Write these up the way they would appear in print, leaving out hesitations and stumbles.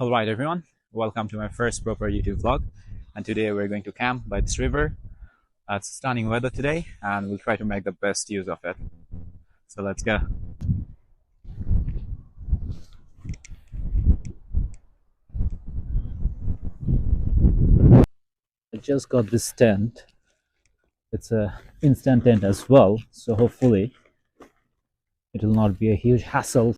Alright everyone, welcome to my first proper YouTube vlog, and today we're going to camp by this river. It's stunning weather today and we'll try to make the best use of it. So let's go. I just got this tent. It's a instant tent as well, so hopefully it will not be a huge hassle.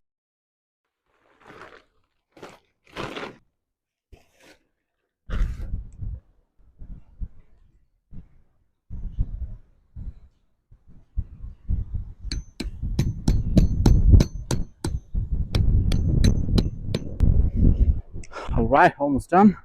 Alright, almost done.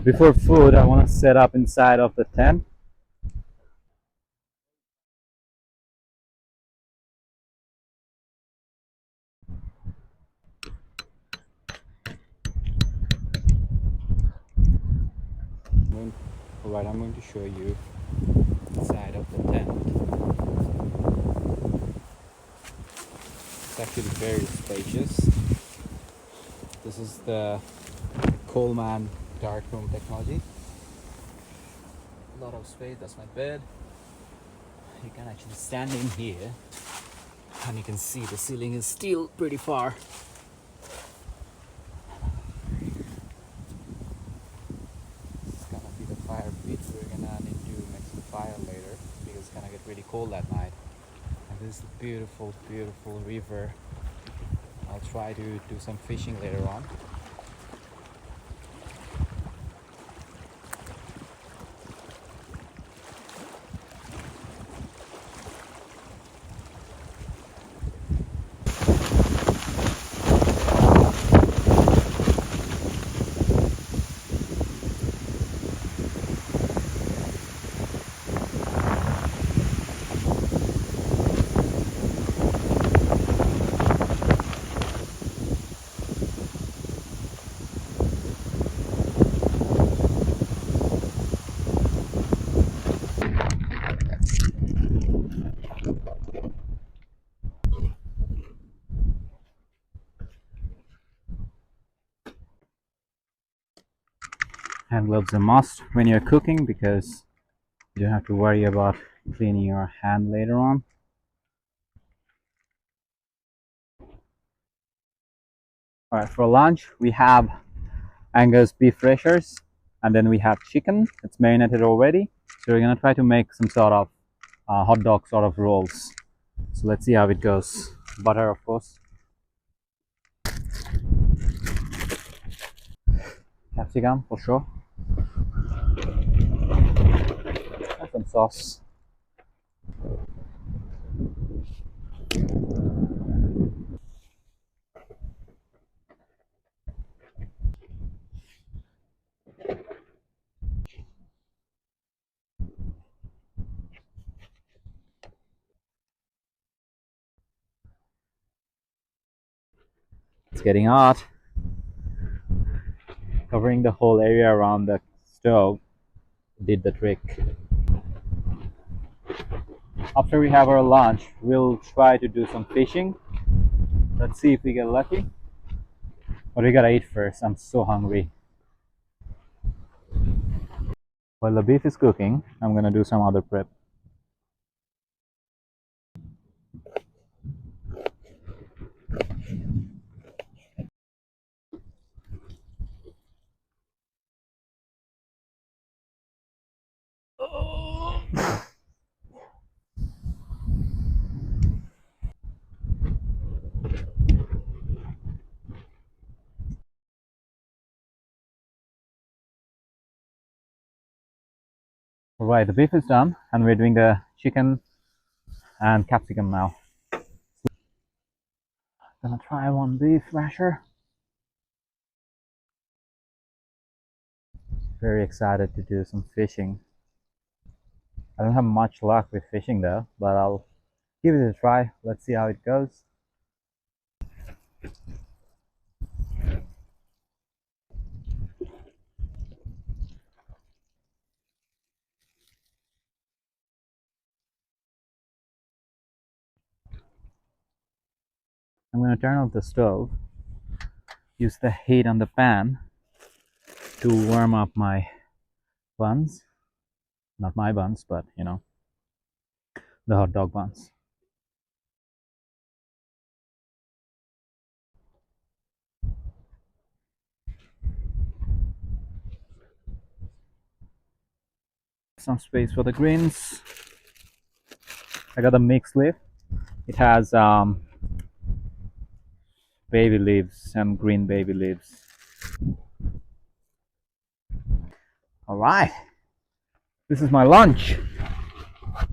Before food, I want to set up inside of the tent. Alright, I'm going to show you inside of the tent. It's actually very spacious. This is the Coleman dark room technology. A lot of space. That's my bed. You can actually stand in here and you can see the ceiling is still pretty far. It's gonna be the fire pit. We're gonna need to make some fire later because it's gonna get really cold that night. And this is a beautiful, beautiful river. I'll try to do some fishing later on. Hand gloves are must when you're cooking because you don't have to worry about cleaning your hand later on. Alright, for lunch we have Angus beef rashers and then we have chicken. It's marinated already. So we're gonna try to make some sort of hot dog sort of rolls. So let's see how it goes. Butter, of course. Capsicum for sure. And some sauce. It's getting hot. Covering the whole area around the stove did the trick. After we have our lunch, we'll try to do some fishing. Let's see if we get lucky. But we gotta eat first. I'm so hungry. While the beef is cooking, I'm gonna do some other prep. Right, the beef is done and we're doing the chicken and capsicum now. Gonna try one beef rasher. Very excited to do some fishing. I don't have much luck with fishing though, but I'll give it a try. Let's see how it goes. I'm going to turn off the stove, use the heat on the pan to warm up my buns. Not my buns, but you know, the hot dog buns. Some space for the greens. I got a mixed leaf. It has baby leaves, some green baby leaves. All right, this is my lunch.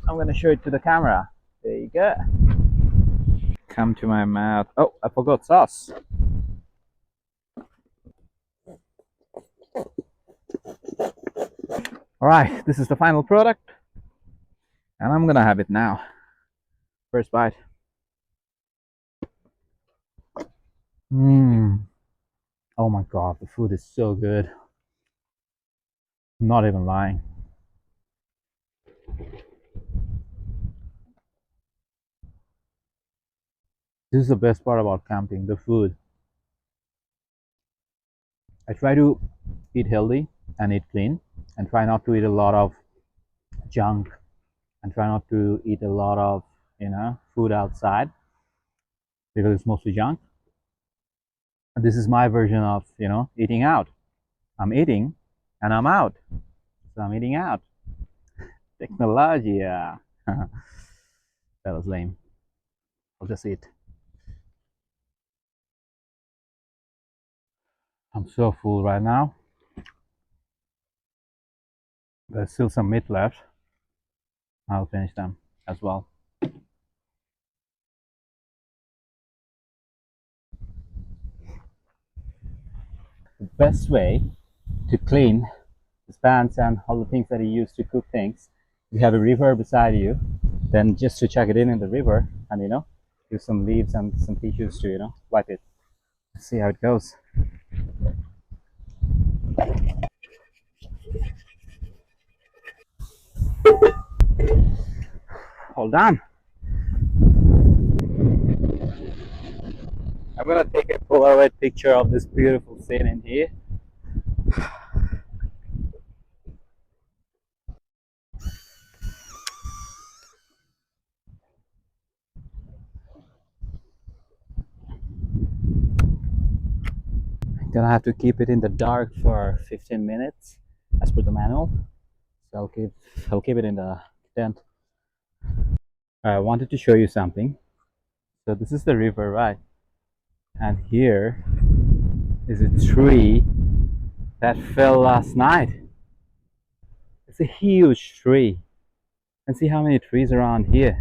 I'm gonna show it to the camera. There you go. Come to my mouth. Oh, I forgot sauce. All right, this is the final product, and I'm gonna have it now. First bite. Mmm. Oh my god, the food is so good. I'm not even lying. This is the best part about camping, the food. I try to eat healthy and eat clean and try not to eat a lot of junk and try not to eat a lot of, food outside because it's mostly junk. And this is my version of, eating out. I'm eating and I'm out. So I'm eating out. Technology, yeah. That was lame. I'll just eat. I'm so full right now. There's still some meat left. I'll finish them as well. The best way to clean the pans and all the things that you use to cook things, you have a river beside you, then just to chuck it in the river and use some leaves and some tissues to wipe it. Let's see how it goes. Hold on. I'm gonna take a Polaroid picture of this beautiful scene in here. Gonna have to keep it in the dark for 15 minutes as per the manual. So I'll keep it in the tent. I wanted to show you something. So this is the river, right? And here is a tree that fell last night. It's a huge tree. And see how many trees around here.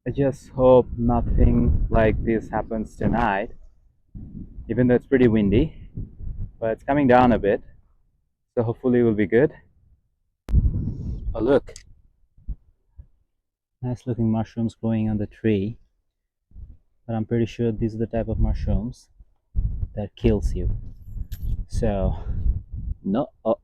I just hope nothing like this happens tonight, even though it's pretty windy, but it's coming down a bit, so hopefully it will be good. Oh look, nice looking mushrooms growing on the tree, but I'm pretty sure these are the type of mushrooms that kills you. So no. Oh.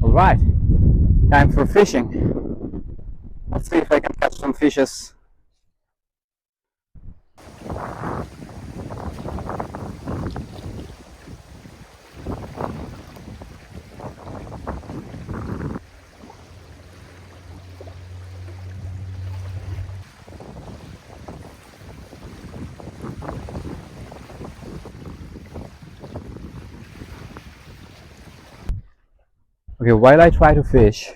All right, time for fishing. Let's see if I can catch some fishes. Okay, while I try to fish,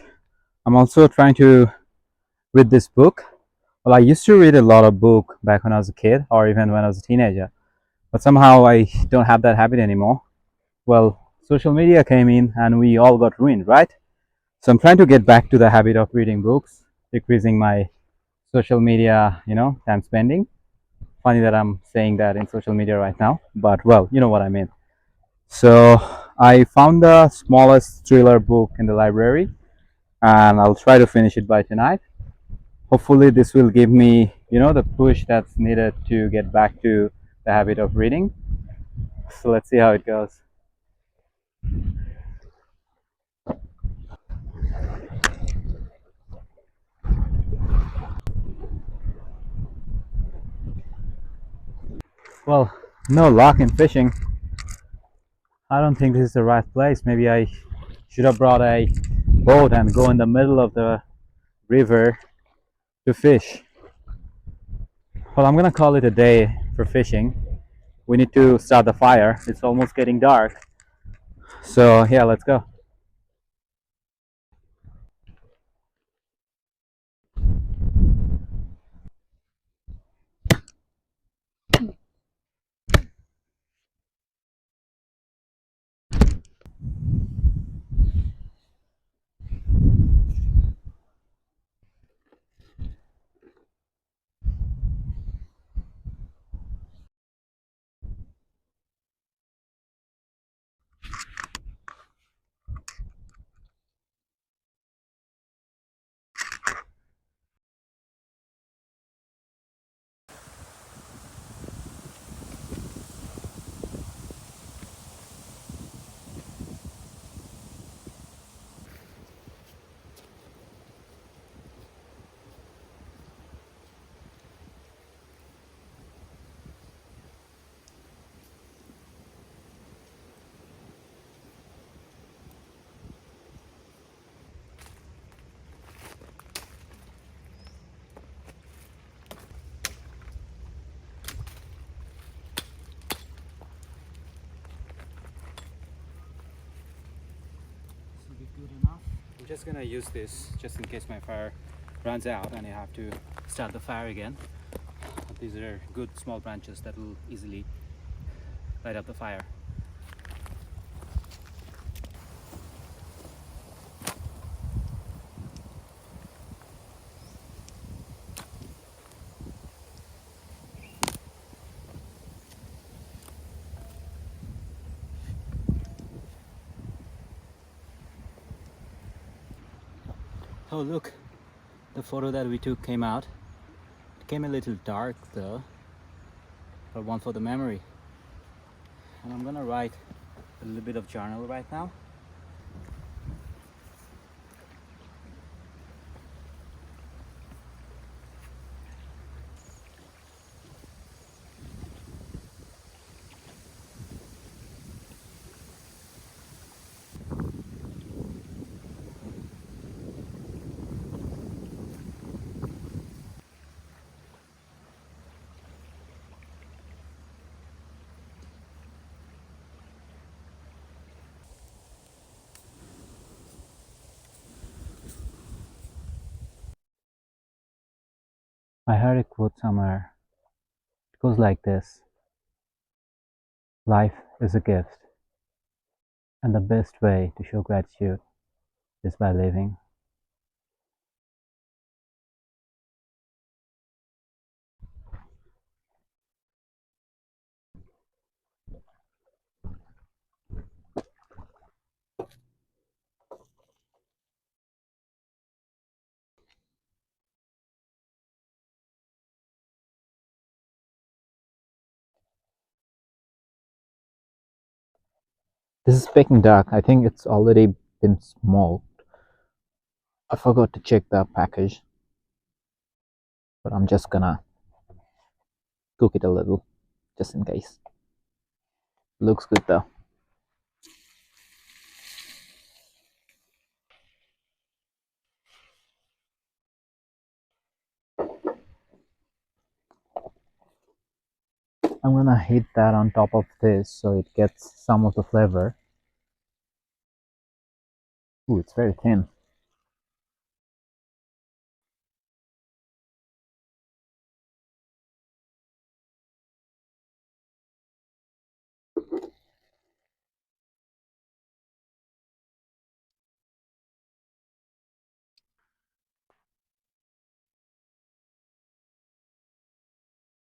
I'm also trying to read this book. Well, I used to read a lot of book back when I was a kid or even when I was a teenager, but somehow I don't have that habit anymore. Well, social media came in and we all got ruined, right? So I'm trying to get back to the habit of reading books, decreasing my social media, time spending. Funny that I'm saying that in social media right now, but well, you know what I mean. So I found the smallest thriller book in the library and I'll try to finish it by tonight. Hopefully, this will give me, the push that's needed to get back to the habit of reading. So let's see how it goes. Well, no luck in fishing. I don't think this is the right place. Maybe I should have brought a boat and go in the middle of the river to fish. Well, I'm gonna call it a day for fishing. We need to start the fire. It's almost getting dark. So, yeah, let's go. This will be good enough. I'm just gonna use this just in case my fire runs out and I have to start the fire again. These are good small branches that will easily light up the fire. Oh look, the photo that we took came out. It came a little dark though, but one for the memory. And I'm gonna write a little bit of journal right now. I heard a quote somewhere. It goes like this: life is a gift, and the best way to show gratitude is by living. This is Peking duck. I think it's already been smoked. I forgot to check the package, but I'm just gonna cook it a little just in case. Looks good though. I'm gonna heat that on top of this so it gets some of the flavor. Ooh, it's very thin.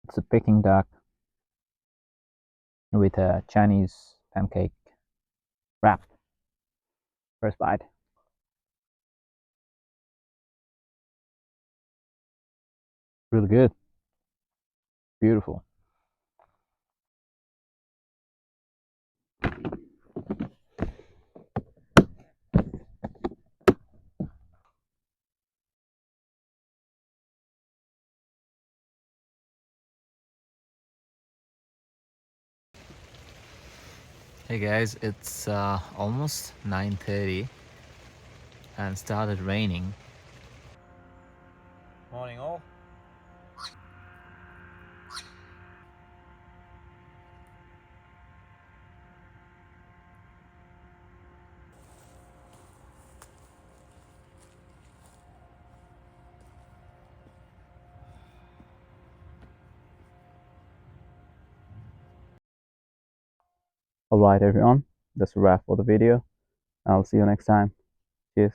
It's a Peking duck with a Chinese pancake Wrap. First bite. Really good. Beautiful. Hey guys, it's almost 9:30 and started raining. Morning all. Alright everyone, that's a wrap for the video. I'll see you next time. Cheers.